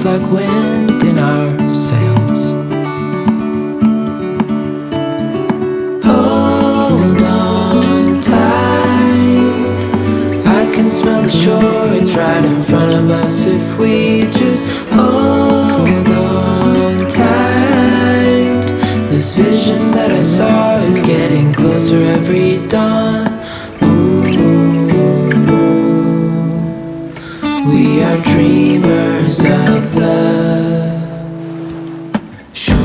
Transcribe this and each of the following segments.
feels like wind in our sails. Hold on tight, I can smell the shore, it's right in front of us. If we just hold on tight, this vision that I saw is getting closer every dawn. We are dreamers of the shore.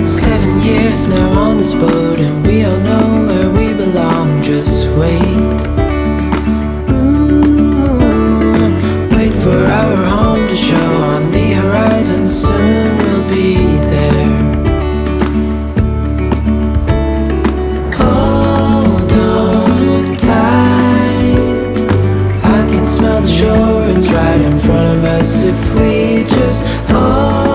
7 years now on this boat, and we all know where we belong. Just wait. For our home to show on the horizon, soon we'll be there. Hold on tight, I can smell the shore, it's right in front of us. If we just hold